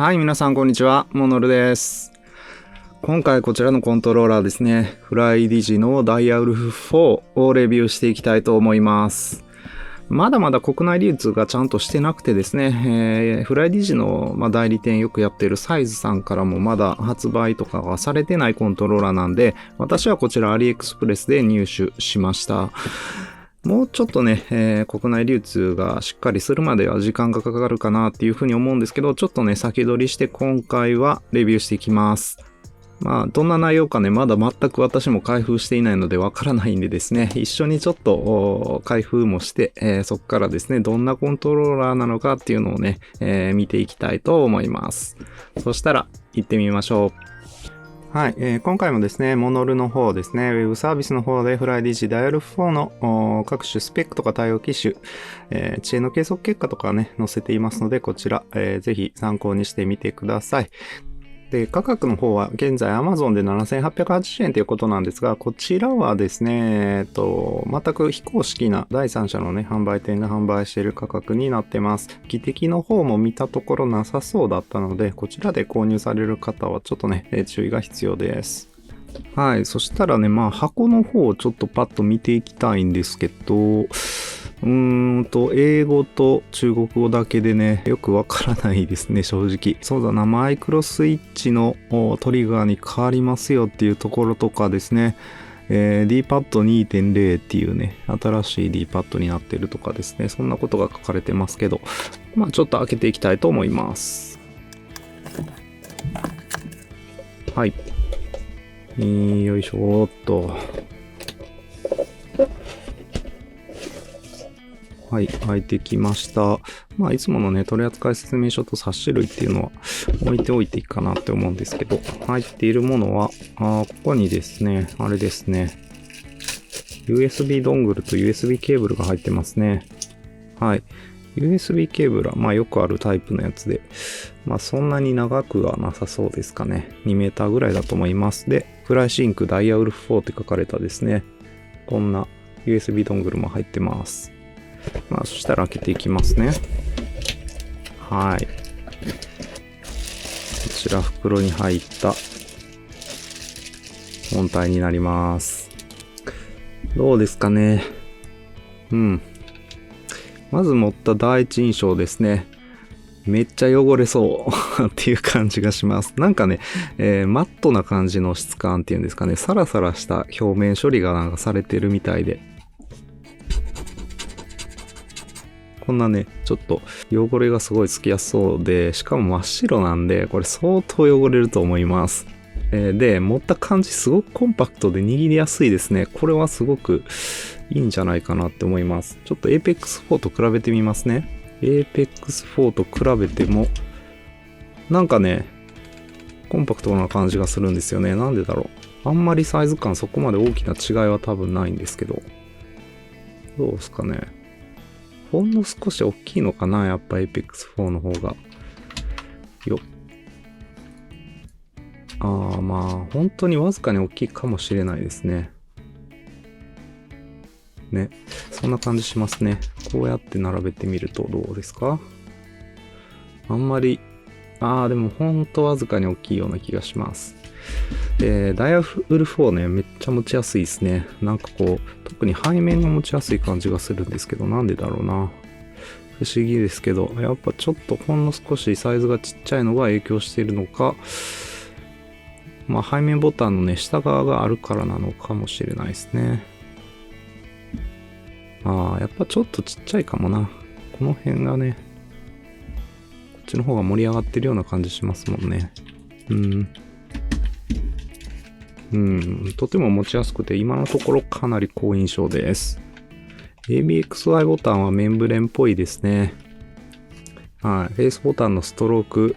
はい、皆さんこんにちは。モノルです。今回こちらのコントローラーですね。フライディジのダイヤウルフ4をレビューしていきたいと思います。まだまだ国内流通がちゃんとしてなくてですね、フライディジの、代理店よくやっているサイズさんからもまだ発売とかはされてないコントローラーなんで、私はこちらアリエクスプレスで入手しました。もうちょっとね、国内流通がしっかりするまでは時間がかかるかなっていうふうに思うんですけど、ちょっとね、先取りして今回はレビューしていきます。どんな内容かね、まだ全く私も開封していないのでわからないんでですね、一緒にちょっと開封もして、そこからですね、どんなコントローラーなのかっていうのをね、見ていきたいと思います。そしたら、行ってみましょう。はい、今回もですね、モノルの方ですね、ウェブサービスの方でフライディジダイヤル4の各種スペックとか対応機種、知恵の計測結果とかね、載せていますので、こちら、ぜひ参考にしてみてください。で、価格の方は現在 Amazon で7880円ということなんですが、こちらはですね、全く非公式な第三者のね、販売店が販売している価格になってます。技的の方も見たところなさそうだったので、こちらで購入される方はちょっとね、注意が必要です。はい。そしたらね、箱の方をちょっとパッと見ていきたいんですけど、英語と中国語だけでね、よくわからないですね、正直。そうだな、マイクロスイッチのトリガーに変わりますよっていうところとかですね、D-PAD 2.0 っていうね、新しい D-PAD になってるとかですね、そんなことが書かれてますけど、ちょっと開けていきたいと思います。はい。よいしょーっと。はい、開いてきました。いつものね、取扱説明書と冊子類っていうのは置いておいていいかなって思うんですけど、入っているものは、ここにですね、あれですね、USB ドングルと USB ケーブルが入ってますね。はい。USB ケーブルは、よくあるタイプのやつで、そんなに長くはなさそうですかね。2メーターぐらいだと思います。で、フライシンクダイヤウルフ4って書かれたですね、こんな USB ドングルも入ってます。そしたら開けていきますね。はい。こちら袋に入った本体になります。どうですかね。まず持った第一印象ですね。めっちゃ汚れそうっていう感じがします。なんかね、マットな感じの質感っていうんですかね、サラサラした表面処理がなんかされてるみたいで。こんなね、ちょっと汚れがすごいつきやすそうで、しかも真っ白なんで、これ相当汚れると思います。で、持った感じすごくコンパクトで握りやすいですね。これはすごくいいんじゃないかなって思います。ちょっと Apex 4と比べてみますね。Apex 4と比べても、なんかね、コンパクトな感じがするんですよね。なんでだろう。あんまりサイズ感そこまで大きな違いは多分ないんですけど。どうですかね。ほんの少し大きいのかな、やっぱ Apex 4の方が。よっ。本当にわずかに大きいかもしれないですね。ね。そんな感じしますね。こうやって並べてみるとどうですか？あんまり、でもほんとわずかに大きいような気がします。ダイヤウルフ4ね、めっちゃ持ちやすいですね。なんかこう、特に背面が持ちやすい感じがするんですけど、なんでだろうな。不思議ですけど、やっぱちょっとほんの少しサイズがちっちゃいのが影響しているのか、背面ボタンのね、下側があるからなのかもしれないですね。やっぱちょっとちっちゃいかもな。この辺がね、こっちの方が盛り上がってるような感じしますもんね。とても持ちやすくて、今のところかなり好印象です。ABXY ボタンはメンブレンっぽいですね。はい。フェイスボタンのストローク、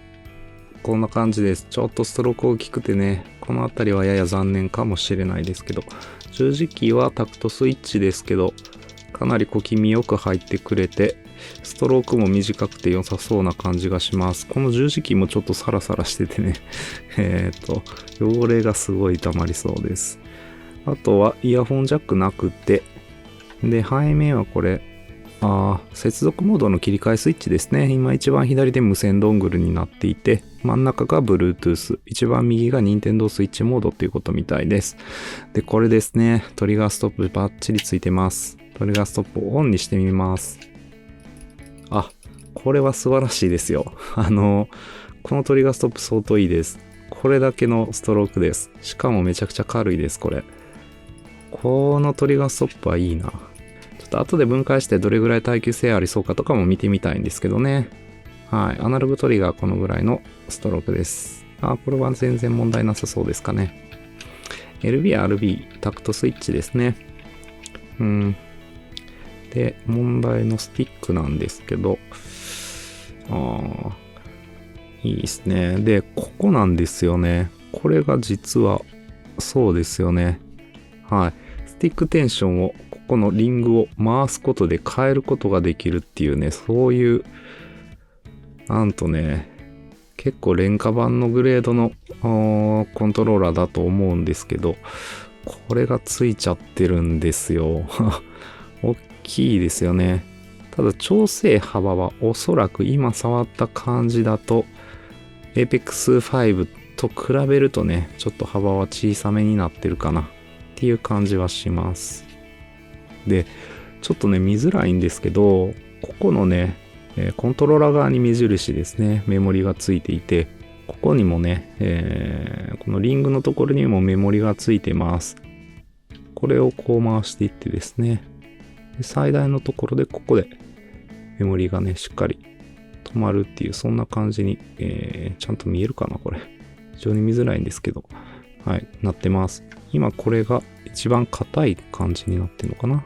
こんな感じです。ちょっとストローク大きくてね、この辺りはやや残念かもしれないですけど、十字キーはタクトスイッチですけど、かなり小気味よく入ってくれて、ストロークも短くて良さそうな感じがします。この十字キーもちょっとサラサラしててね、汚れがすごい溜まりそうです。あとはイヤホンジャックなくて、で、背面はこれ、接続モードの切り替えスイッチですね。今一番左で無線ドングルになっていて、真ん中が Bluetooth、一番右が Nintendo Switch モードっていうことみたいです。で、これですね。トリガーストップバッチリついてます。トリガーストップをオンにしてみます。これは素晴らしいですよ。このトリガーストップ相当いいです。これだけのストロークです。しかもめちゃくちゃ軽いです、これ。このトリガーストップはいいな。ちょっと後で分解してどれぐらい耐久性ありそうかとかも見てみたいんですけどね。はい。アナログトリガーこのぐらいのストロークです。これは全然問題なさそうですかね。LB、RB、タクトスイッチですね。で、問題のスティックなんですけど、いいですね。で、ここなんですよね。これが実は、そうですよね。はい。スティックテンションを、ここのリングを回すことで変えることができるっていうね、そういう、なんとね、結構廉価版のグレードのコントローラーだと思うんですけど、これがついちゃってるんですよ。大きいですよね。ただ調整幅はおそらく今触った感じだと Apex 5と比べるとね、ちょっと幅は小さめになってるかなっていう感じはします。で、ちょっとね、見づらいんですけど、ここのね、コントローラー側に目印ですね、メモリがついていて、ここにもね、このリングのところにもメモリがついてます。これをこう回していってですね、で最大のところでここでメモリがね、しっかり止まるっていう、そんな感じに、ちゃんと見えるかな、これ。非常に見づらいんですけど、はい、なってます。今これが一番硬い感じになってるのかな。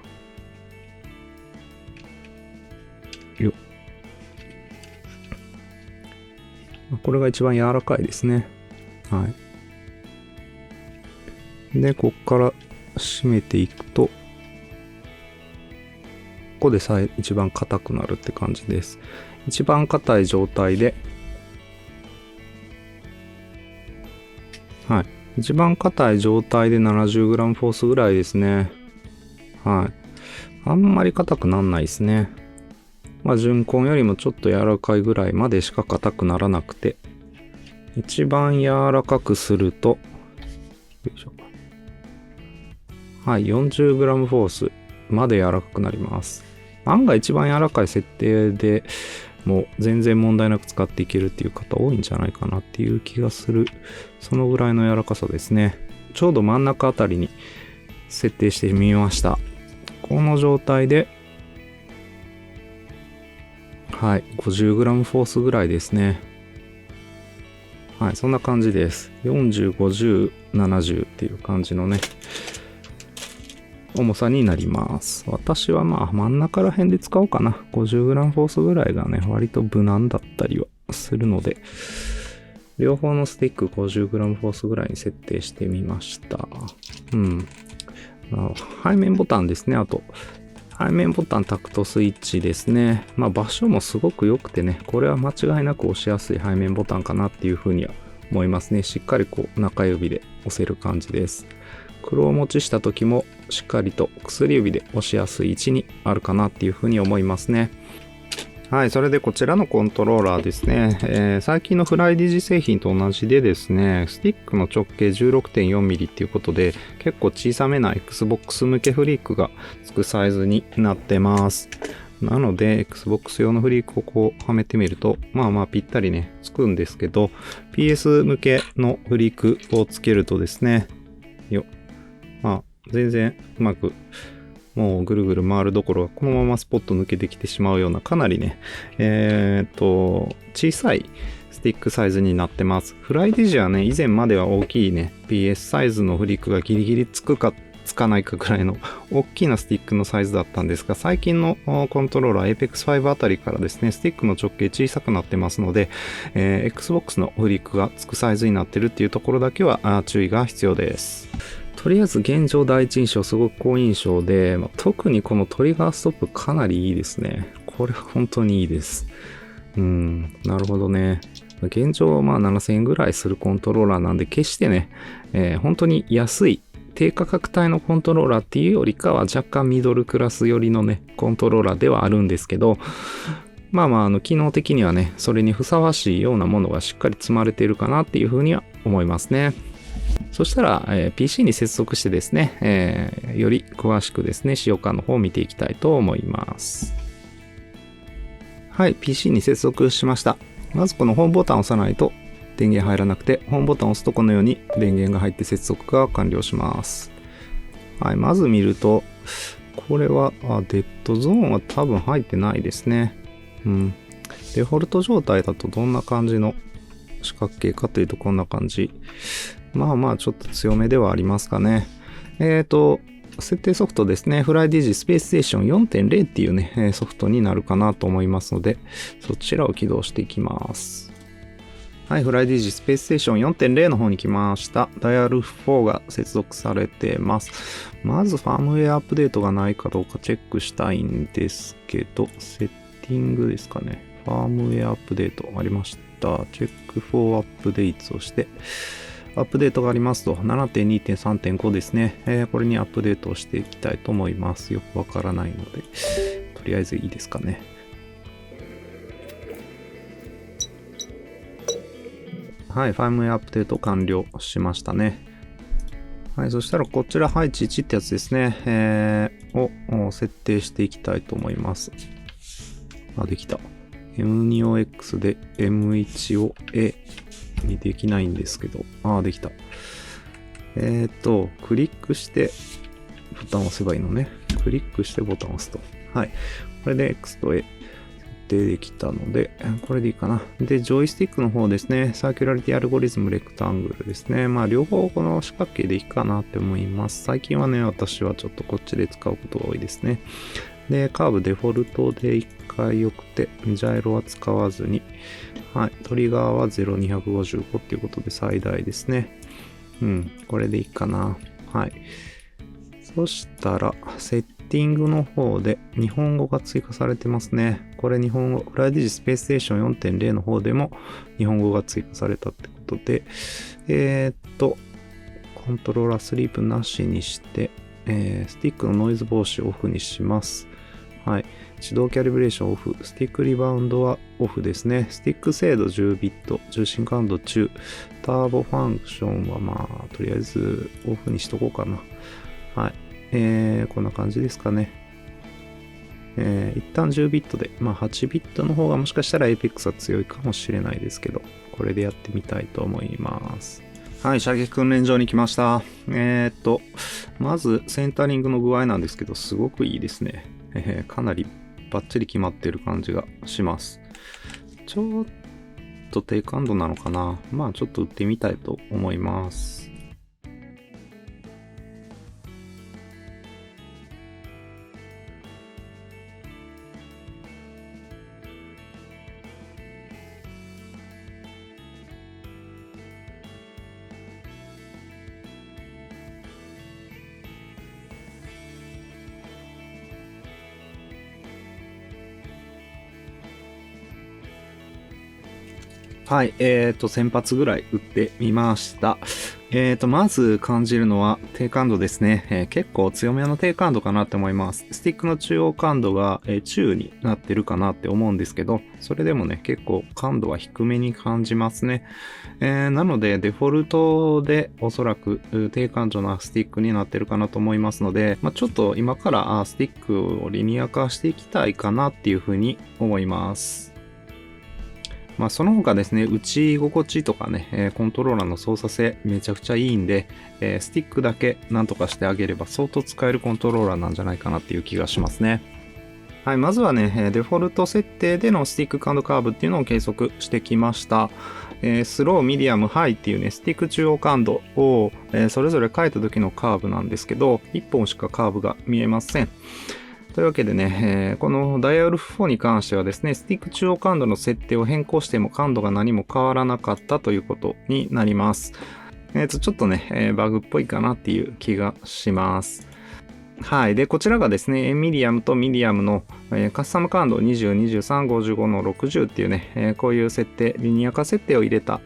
よっ。これが一番柔らかいですね。はい。で、ここから締めていくと、ここで一番硬くなるって感じです。一番硬い状態で、はい。一番硬い状態で 70g フォースぐらいですね。はい。あんまり硬くなんないですね。純根よりもちょっと柔らかいぐらいまでしか硬くならなくて、一番柔らかくすると、よいしょ。はい。40g フォースまで柔らかくなります。案外一番柔らかい設定でもう全然問題なく使っていけるっていう方多いんじゃないかなっていう気がする。そのぐらいの柔らかさですね。ちょうど真ん中あたりに設定してみました。この状態で、はい、50g フォースぐらいですね。はい、そんな感じです。40、50、70っていう感じのね、重さになります。私は真ん中ら辺で使おうかな。50g フォースぐらいがね、割と無難だったりはするので、両方のスティック 50g フォースぐらいに設定してみました。背面ボタンですね。あと、背面ボタンタクトスイッチですね。場所もすごく良くてね、これは間違いなく押しやすい背面ボタンかなっていうふうには思いますね。しっかりこう中指で押せる感じです。黒持ちした時もしっかりと薬指で押しやすい位置にあるかなっていうふうに思いますね。はい、それでこちらのコントローラーですね、最近のフライディジ製品と同じでですね、スティックの直径 16.4mm っていうことで、結構小さめな Xbox 向けフリークがつくサイズになってます。なので、Xbox 用のフリークをこうはめてみると、ぴったりね、つくんですけど、PS 向けのフリークをつけるとですね、全然うまく、もうぐるぐる回るどころかこのままスポッと抜けてきてしまうようなかなりね、小さいスティックサイズになってます。フライディジはね、以前までは大きいね、PS サイズのフリックがギリギリつくかつかないかくらいの大きなスティックのサイズだったんですが、最近のコントローラー Apex 5あたりからですね、スティックの直径小さくなってますので、Xbox のフリックがつくサイズになってるっていうところだけは注意が必要です。とりあえず現状第一印象すごく好印象で、特にこのトリガーストップかなりいいですね。これ本当にいいです。なるほどね。現状7000円ぐらいするコントローラーなんで決してね、本当に安いっ低価格帯のコントローラーっていうよりかは若干ミドルクラス寄りのね、コントローラーではあるんですけど、機能的にはね、それにふさわしいようなものがしっかり積まれているかなっていうふうには思いますね。そしたら、PC に接続してですね、より詳しくですね、使用感の方を見ていきたいと思います。はい、PC に接続しました。まずこのホームボタンを押さないと電源入らなくて、ホームボタンを押すとこのように電源が入って接続が完了します。はい、まず見ると、これは、デッドゾーンは多分入ってないですね。デフォルト状態だとどんな感じの四角形かというとこんな感じ。ちょっと強めではありますかね。設定ソフトですね。FlyDigi スペースステーション 4.0 っていうね、ソフトになるかなと思いますので、そちらを起動していきます。はい、FlyDigi スペースステーション 4.0 の方に来ました。ダイヤル4が接続されてます。まずファームウェアアップデートがないかどうかチェックしたいんですけど、セッティングですかね。ファームウェアアップデートありました。チェックフォーアップデートをして、アップデートがありますと 7.2.3.5 ですね、これにアップデートをしていきたいと思います。よくわからないので、とりあえずいいですかね。はい、ファームウェアアップデート完了しましたね。はい、そしたらこちら配置1ってやつですね、を設定していきたいと思います。できた。M2 を X で M1 を A にできないんですけど、できた。クリックしてボタンを押せばいいのね。クリックしてボタンを押すと。はい。これで X と A 設定できたので、これでいいかな。で、ジョイスティックの方ですね。サーキュラリティアルゴリズムレクタングルですね。両方この四角形でいいかなって思います。最近はね、私はちょっとこっちで使うことが多いですね。で、カーブデフォルトで1回良くて、ジャイロは使わずに、はい、トリガーは0255っていうことで最大ですね。これでいいかな。はい。そしたら、セッティングの方で日本語が追加されてますね。これ日本語、FlyDigi スペースステーション 4.0 の方でも日本語が追加されたってことで、コントローラースリープなしにして、スティックのノイズ防止をオフにします。はい。手動キャリブレーションオフ。スティックリバウンドはオフですね。スティック精度10ビット。重心感度中。ターボファンクションはとりあえずオフにしとこうかな。はい。こんな感じですかね。一旦10ビットで、8ビットの方がもしかしたら Apex は強いかもしれないですけど、これでやってみたいと思います。はい、射撃訓練場に来ました。まずセンタリングの具合なんですけど、すごくいいですね。かなりバッチリ決まってる感じがします。ちょっと低感度なのかな。ちょっと打ってみたいと思います。はい、1000発ぐらい撃ってみました。まず感じるのは低感度ですね。結構強めの低感度かなって思います。スティックの中央感度が、中になってるかなって思うんですけど、それでもね、結構感度は低めに感じますね。なので、デフォルトでおそらく低感度なスティックになってるかなと思いますので、ちょっと今からスティックをリニア化していきたいかなっていうふうに思います。その他ですね、打ち心地とかね、コントローラーの操作性めちゃくちゃいいんで、スティックだけなんとかしてあげれば相当使えるコントローラーなんじゃないかなっていう気がしますね。はい、まずはね、デフォルト設定でのスティック感度カーブっていうのを計測してきました。スロー、ミディアム、ハイっていうね、スティック中央感度を、それぞれ変えた時のカーブなんですけど、1本しかカーブが見えません。というわけでね、このダイヤル4に関してはですね、スティック中央感度の設定を変更しても感度が何も変わらなかったということになります。ちょっとね、バグっぽいかなっていう気がします。はい。で、こちらがですね、ミディアムとミディアムの、カスタム感度20、23、55の60っていうね、こういう設定、リニア化設定を入れた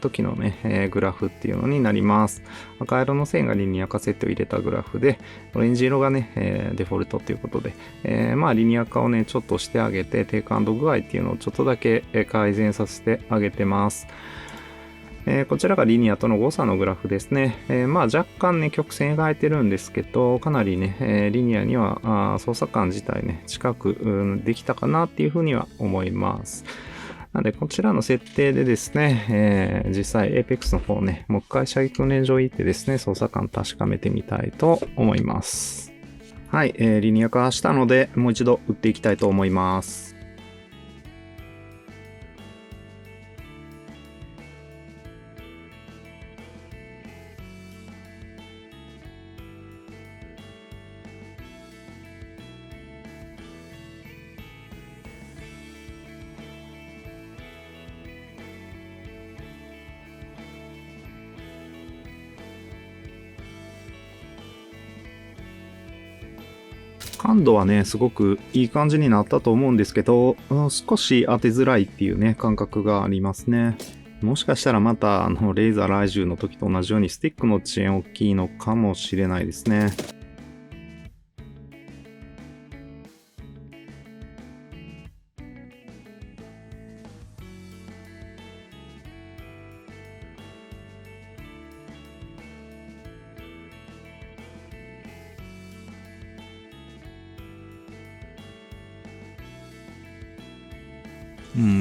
時のね、グラフっていうのになります。赤色の線がリニア化設定を入れたグラフで、オレンジ色がね、デフォルトということで、まあリニア化をね、ちょっとしてあげて、低感度具合っていうのをちょっとだけ改善させてあげてます。こちらがリニアとの誤差のグラフですね。まあ若干ね、曲線描いてるんですけど、かなりね、リニアには操作感自体ね、近く、できたかなっていうふうには思います。なので、こちらの設定でですね、実際 Apex の方ね、もう一回射撃訓練場行ってですね、操作感確かめてみたいと思います。はい、リニア化したので、もう一度打っていきたいと思います。感度はね、すごくいい感じになったと思うんですけど、少し当てづらいっていうね、感覚がありますね。もしかしたらまた、レーザー雷獣の時と同じようにスティックの遅延大きいのかもしれないですね。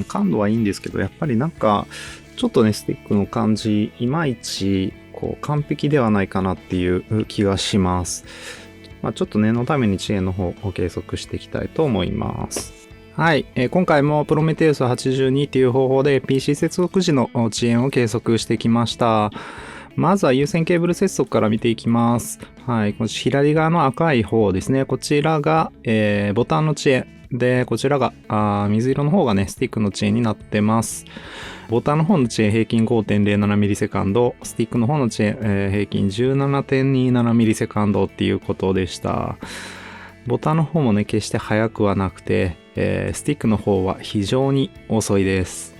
感度はいいんですけど、やっぱりなんか、ちょっとね、スティックの感じ、いまいち、完璧ではないかなっていう気がします。まあ、ちょっと念のために遅延の方を計測していきたいと思います。はい、今回もプロメテウス82っていう方法で PC 接続時の遅延を計測してきました。まずは有線ケーブル接続から見ていきます。はい、この左側の赤い方ですね。こちらが、ボタンの遅延。で、こちらが、水色の方がね、スティックの遅延になってます。ボタンの方の遅延平均 5.07 ミリセカンド、スティックの方の遅延、平均 17.27 ミリセカンドっていうことでした。ボタンの方もね、決して速くはなくて、スティックの方は非常に遅いです。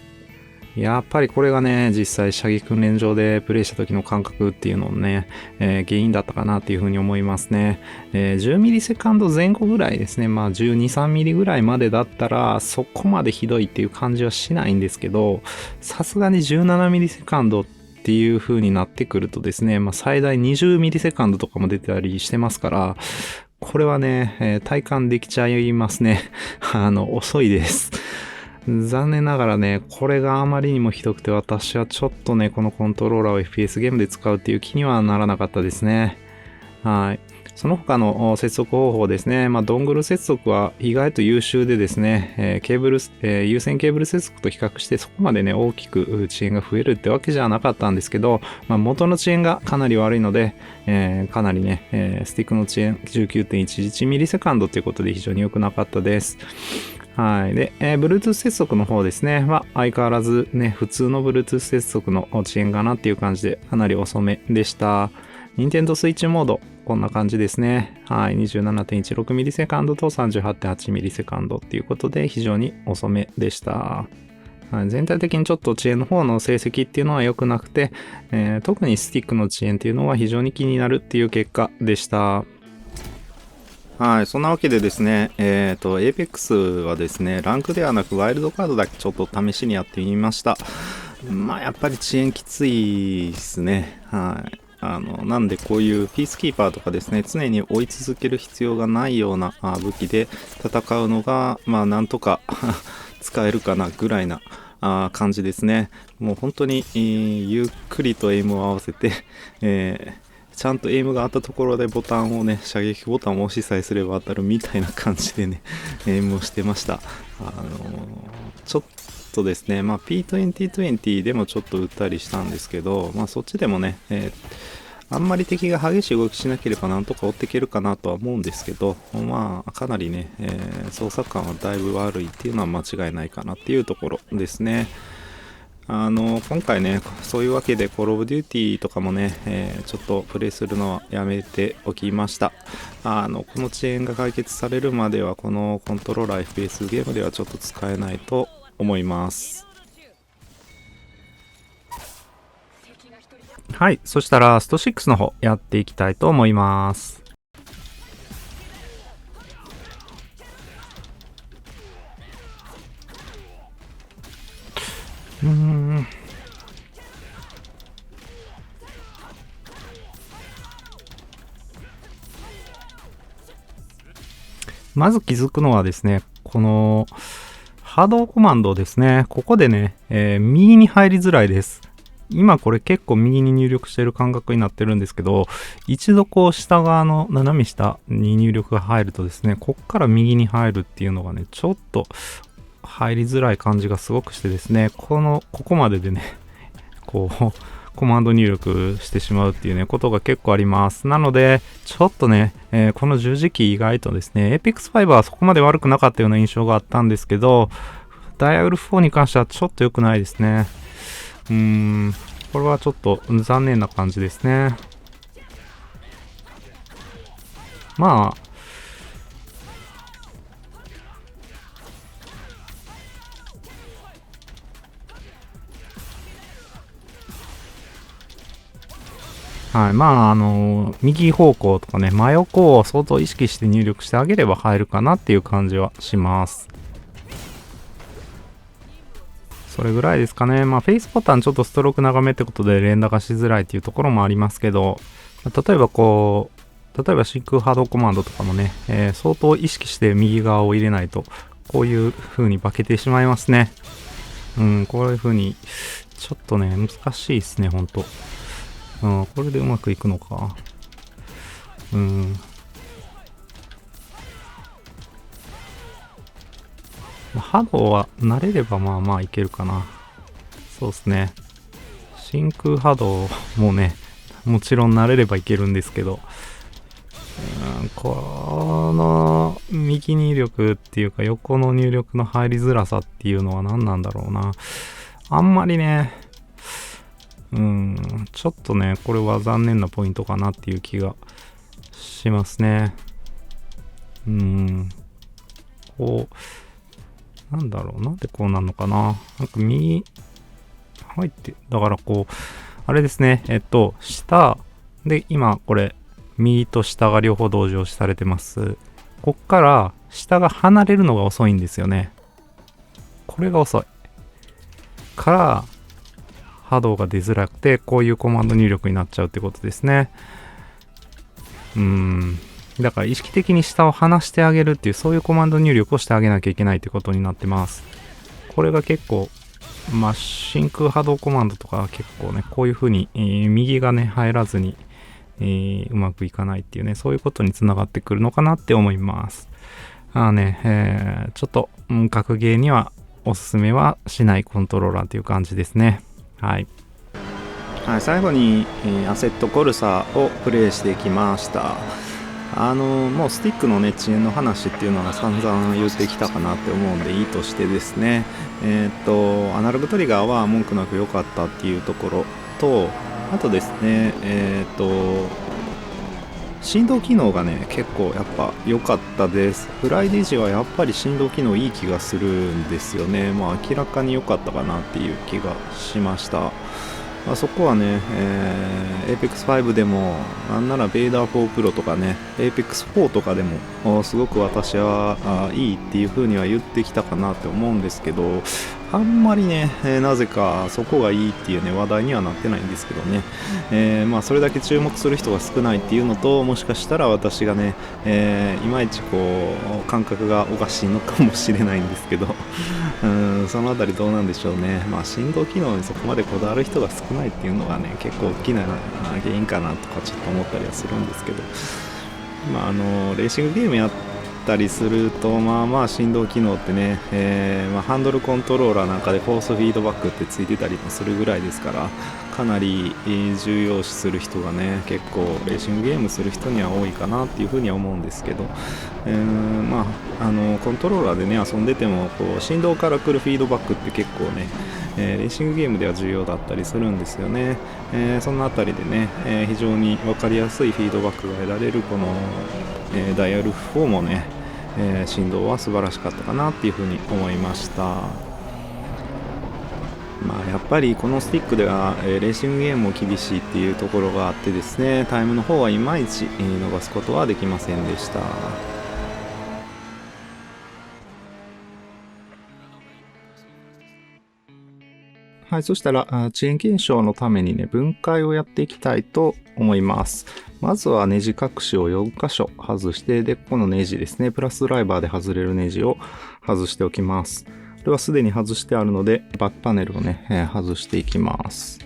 やっぱりこれがね、実際射撃訓練場でプレイした時の感覚っていうののね、原因だったかなっていうふうに思いますね。10ミリセカンド前後ぐらいですね。まあ12、3ミリぐらいまでだったらそこまでひどいっていう感じはしないんですけど、さすがに17ミリセカンドっていう風になってくるとですね、まあ最大20ミリセカンドとかも出たりしてますから、これはね、体感できちゃいますね。遅いです。残念ながらね、これがあまりにもひどくて私はちょっとね、このコントローラーを FPS ゲームで使うっていう気にはならなかったですね。はい。その他の接続方法ですね。まあ、ドングル接続は意外と優秀でですね、ケーブル、有線ケーブル接続と比較してそこまでね、大きく遅延が増えるってわけじゃなかったんですけど、まあ、元の遅延がかなり悪いので、かなりね、スティックの遅延 19.11 ミリセカンドということで非常に良くなかったです。はい。で、Bluetooth 接続の方ですね、は相変わらずね、普通の Bluetooth 接続の遅延かなっていう感じで、かなり遅めでした。Nintendo Switch モード、こんな感じですね。はい。27.16 ミリセカンドと 38.8 ミリセカンドっていうことで、非常に遅めでした。はい、全体的にちょっと遅延の方の成績っていうのは良くなくて、特にスティックの遅延っていうのは非常に気になるっていう結果でした。はい、そんなわけでですね、Apex はですね、ランクではなくワイルドカードだけちょっと試しにやってみました。まあ、やっぱり遅延きついですね。はい。なんでこういうピースキーパーとかですね、常に追い続ける必要がないような武器で戦うのが、まあ、なんとか使えるかなぐらいな感じですね。もう本当に、ゆっくりとエイムを合わせて、ちゃんとエイムがあったところでボタンをね、射撃ボタンを押しさえすれば当たるみたいな感じでね、エイムをしてました。ちょっとですね、まあ P2020 でもちょっと撃ったりしたんですけど、まあそっちでもね、あんまり敵が激しい動きしなければなんとか追っていけるかなとは思うんですけど、まあかなりね、操作感はだいぶ悪いっていうのは間違いないかなっていうところですね。今回ね、そういうわけで、コールオブデューティーとかもね、ちょっとプレイするのはやめておきました。この遅延が解決されるまでは、このコントローラー FPS ゲームではちょっと使えないと思います。はい、そしたら、スト6の方、やっていきたいと思います。まず気づくのはですね、この波動コマンドですね。ここでね、右に入りづらいです。今これ結構右に入力してる感覚になってるんですけど、一度こう下側の斜め下に入力が入るとですね、こっから右に入るっていうのがね、ちょっと入りづらい感じがすごくしてですね、ここまででね、こう、コマンド入力してしまうっていうね、ことが結構あります。なので、ちょっとね、この十字キー意外とですね、Apex 5はそこまで悪くなかったような印象があったんですけど、ダイヤウルフ4に関してはちょっと良くないですね。これはちょっと残念な感じですね。まあ、はい。まあ、右方向とかね、真横を相当意識して入力してあげれば入るかなっていう感じはします。それぐらいですかね。まあ、フェイスボタンちょっとストローク長めってことで連打がしづらいっていうところもありますけど、例えば真空波動コマンドとかもね、相当意識して右側を入れないと、こういう風に化けてしまいますね。こういう風に、ちょっとね、難しいですね、ほんと。これでうまくいくのか。波動は慣れればまあまあいけるかな。そうですね。真空波動もね、もちろん慣れればいけるんですけど、この右入力っていうか横の入力の入りづらさっていうのは何なんだろうな。あんまりね、ちょっとね、これは残念なポイントかなっていう気がしますね。こう、なんだろう、なんでこうなんのかな。なんか右、入って、だからこう、あれですね、下、で、今これ、右と下が両方同時押しされてます。こっから下が離れるのが遅いんですよね。これが遅い。から、波動が出づらくて、こういうコマンド入力になっちゃうってことですね。だから意識的に下を離してあげるっていう、そういうコマンド入力をしてあげなきゃいけないってことになってます。これが結構、まあ、真空波動コマンドとか結構ね、こういう風に、右がね、入らずに、うまくいかないっていうね、そういうことにつながってくるのかなって思います。ちょっと、格ゲーにはおすすめはしないコントローラーという感じですね。はい。はい、最後に、アセットコルサをプレイしてきました。もうスティックのね、遅延の話っていうのは散々言ってきたかなって思うんでいいとしてですね、アナログトリガーは文句なく良かったっていうところと、あとですね、振動機能がね、結構やっぱ良かったです。フライディジはやっぱり振動機能いい気がするんですよね。まあ明らかに良かったかなっていう気がしました。そこはね、Apex 5でも、なんならベイダー4 Pro とかね、Apex 4とかでも、すごく私はいいっていう風には言ってきたかなって思うんですけど、あんまりね、なぜかそこがいいっていうね、話題にはなってないんですけどね、まあそれだけ注目する人が少ないっていうのと、もしかしたら私がね、いまいちこう、感覚がおかしいのかもしれないんですけど、そのあたりどうなんでしょうね。まあ振動機能にそこまでこだわる人が少ないっていうのがね、結構大きな原因かなとかちょっと思ったりはするんですけど、まあレーシングゲームやったりすると、まあまあ振動機能ってね、ハンドルコントローラーなんかでフォースフィードバックってついてたりもするぐらいですから、かなり重要視する人がね、結構レーシングゲームする人には多いかなっていうふうには思うんですけど、コントローラーでね遊んでてもこう振動から来るフィードバックって結構ね、レーシングゲームでは重要だったりするんですよね。そのあたりでね、非常に分かりやすいフィードバックが得られるこの、ダイヤル4もね、振動は素晴らしかったかなっていうふうに思いました。やっぱりこのスティックでは、レーシングゲームも厳しいっていうところがあってですね、タイムの方はいまいち、伸ばすことはできませんでした。はい、そしたら遅延検証のためにね、分解をやっていきたいと思います。まずはネジ隠しを4箇所外して、で、このネジですね、プラスドライバーで外れるネジを外しておきます。これはすでに外してあるので、バックパネルをね、外していきます。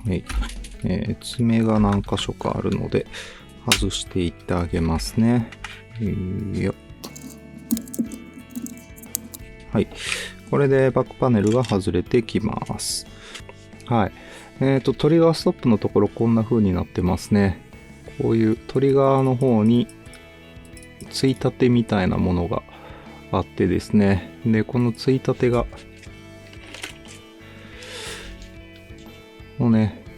はい。爪が何箇所かあるので、外していってあげますね。よっ。はい。これでバックパネルが外れてきます。はい。トリガーストップのところこんな風になってますね。こういうトリガーの方についたてみたいなものがあってですね。で、このついたてが、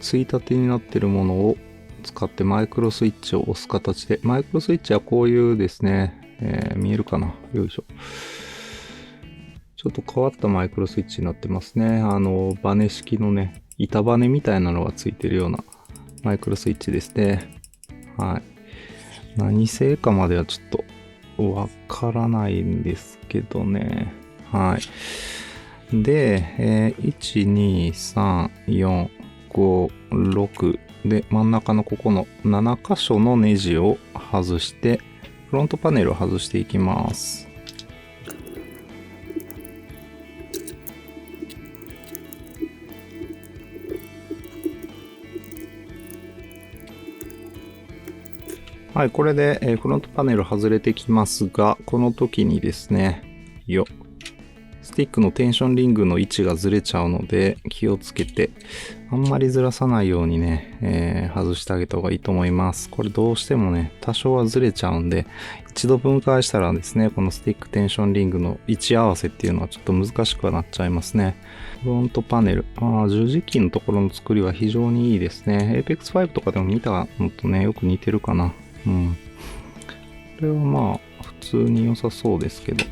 ついたてになってるものを使ってマイクロスイッチを押す形で、マイクロスイッチはこういうですね、見えるかな？よいしょ。ちょっと変わったマイクロスイッチになってますね。バネ式のね、板バネみたいなのがついてるようなマイクロスイッチですね。はい。何製かまではちょっとわからないんですけどね。はい。で、1、2、3、4、5、6で真ん中のここの7箇所のネジを外して、フロントパネルを外していきます。はい、これで、フロントパネル外れてきますが、この時にですね、スティックのテンションリングの位置がずれちゃうので、気をつけて、あんまりずらさないようにね、外してあげた方がいいと思います。これどうしてもね、多少はずれちゃうんで、一度分解したらですね、このスティックテンションリングの位置合わせっていうのはちょっと難しくはなっちゃいますね。フロントパネル。十字キーのところの作りは非常にいいですね。Apex 5とかでも見たのとね、よく似てるかな。うん。これはまあ、普通に良さそうですけど。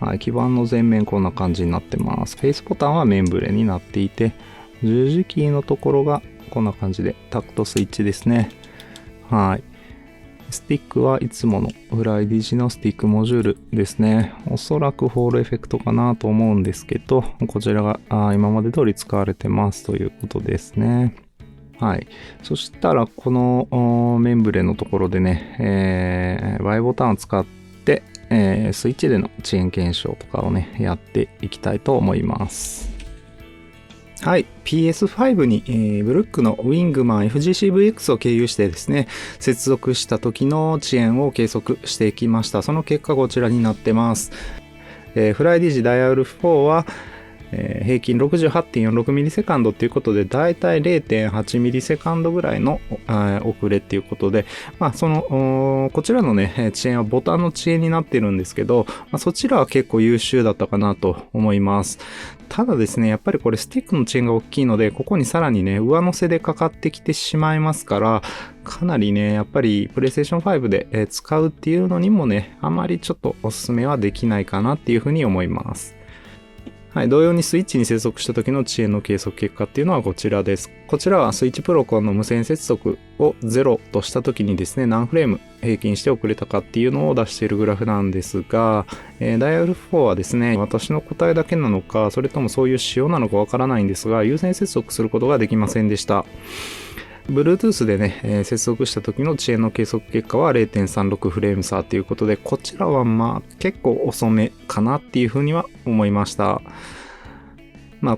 はい、基板の前面こんな感じになってます。フェイスボタンはメンブレになっていて、十字キーのところがこんな感じでタクトスイッチですね。はい。スティックはいつものフライディジのスティックモジュールですね。おそらくホールエフェクトかなと思うんですけど、こちらが今まで通り使われてますということですね。はい。そしたら、このメンブレのところでね、Y ボタンを使って、スイッチでの遅延検証とかをね、やっていきたいと思います。はい。PS5 に、ブルックのウィングマン FGCVX を経由してですね、接続した時の遅延を計測していきました。その結果こちらになってます。フライディジダイヤル4は、平均 68.46 ミリセカンドっていうことで、だいたい 0.8 ミリセカンドぐらいの遅れっていうことで、こちらのね、遅延はボタンの遅延になってるんですけど、そちらは結構優秀だったかなと思います。ただですね、やっぱりこれスティックの遅延が大きいので、ここにさらにね、上乗せでかかってきてしまいますから、かなりね、やっぱりPlayStation 5で使うっていうのにもね、あまりちょっとおすすめはできないかなっていうふうに思います。はい、同様にスイッチに接続した時の遅延の計測結果っていうのはこちらです。こちらはスイッチプロコンの無線接続を0とした時にですね、何フレーム平均して遅れたかっていうのを出しているグラフなんですが、ダイヤル4はですね、私の答えだけなのか、それともそういう仕様なのかわからないんですが、有線接続することができませんでした。Bluetooth でね、接続した時の遅延の計測結果は 0.36 フレーム差ということで、こちらは結構遅めかなっていうふうには思いました。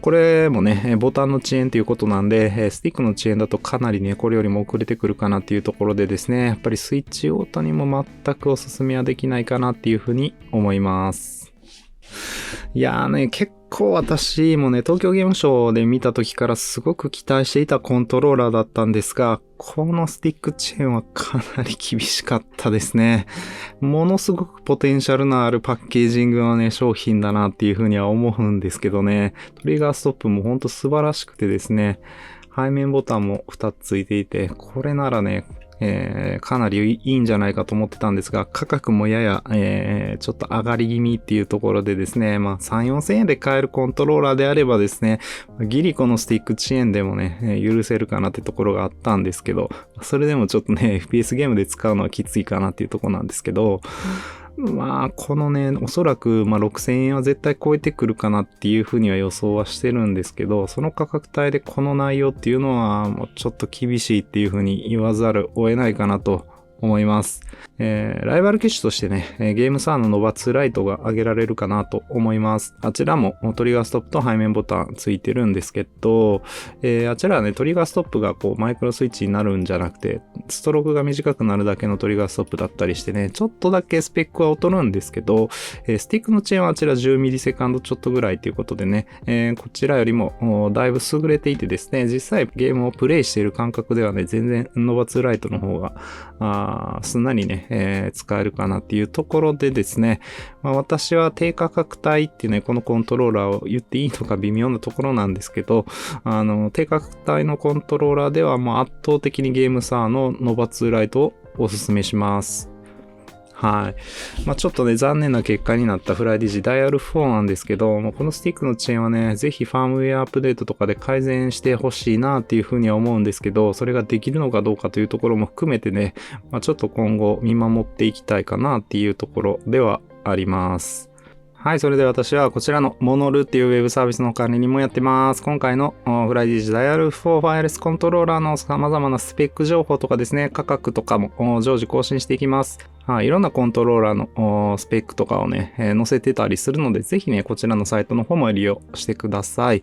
これもね、ボタンの遅延ということなんで、スティックの遅延だとかなりね、これよりも遅れてくるかなっていうところでですね、やっぱりスイッチオートにも全くおすすめはできないかなっていうふうに思います。いやーね、結構私もね、東京ゲームショウで見た時からすごく期待していたコントローラーだったんですが、このスティックチェーンはかなり厳しかったですね。ものすごくポテンシャルのあるパッケージングのね、商品だなっていうふうには思うんですけどね、トリガーストップもほんと素晴らしくてですね、背面ボタンも2つついていて、これならね、かなりいいんじゃないかと思ってたんですが、価格もやや、ちょっと上がり気味っていうところでですね、まあ3、4千円で買えるコントローラーであればですね、ギリコのスティック遅延でもね、許せるかなってところがあったんですけど、それでもちょっとね、FPS ゲームで使うのはきついかなっていうところなんですけど、まあ、このね、おそらく、6000円は絶対超えてくるかなっていうふうには予想はしてるんですけど、その価格帯でこの内容っていうのは、もうちょっと厳しいっていうふうに言わざるを得ないかなと思います。ライバル機種としてね、ゲームサーのノバ2ライトが挙げられるかなと思います。あちらもトリガーストップと背面ボタンついてるんですけど、あちらはね、トリガーストップがこうマイクロスイッチになるんじゃなくて、ストロークが短くなるだけのトリガーストップだったりしてね、ちょっとだけスペックは劣るんですけど、スティックの遅延はあちら10ミリセカンドちょっとぐらいということでね、こちらよりもだいぶ優れていてですね、実際ゲームをプレイしている感覚ではね、全然ノバ2ライトの方がすんなりね、使えるかなっていうところでですね、私は低価格帯っていうね、このコントローラーを言っていいのか微妙なところなんですけど、低価格帯のコントローラーでは圧倒的にゲームサーのノバ2ライトをおすすめします。はい。ちょっとね、残念な結果になったフライディジダイヤル4なんですけど、このスティックの遅延はね、ぜひファームウェアアップデートとかで改善してほしいなっていうふうには思うんですけど、それができるのかどうかというところも含めてね、ちょっと今後見守っていきたいかなっていうところではあります。はい、それで私はこちらのモノルっていうウェブサービスの管理にもやってます。今回のフライディジダイヤル4ワイヤレスコントローラーの様々なスペック情報とかですね、価格とかも常時更新していきます。はい、いろんなコントローラーのスペックとかをね、載せてたりするので、ぜひね、こちらのサイトの方も利用してください。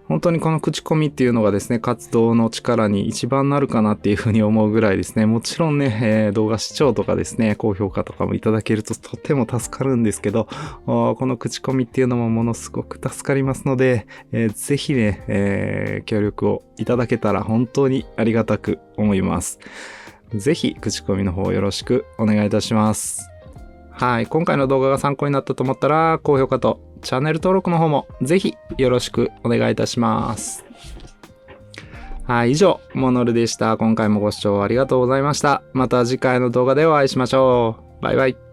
本当にこの口コミっていうのがですね、活動の力に一番なるかなっていうふうに思うぐらいですね、もちろんね、動画視聴とかですね、高評価とかもいただけるととても助かるんですけど、この口コミっていうのもものすごく助かりますので、ぜひね、協力をいただけたら本当にありがたく思います。ぜひ口コミの方よろしくお願いいたします。はい。今回の動画が参考になったと思ったら、高評価とチャンネル登録の方もぜひよろしくお願いいたします。はい。以上、モノルでした。今回もご視聴ありがとうございました。また次回の動画でお会いしましょう。バイバイ。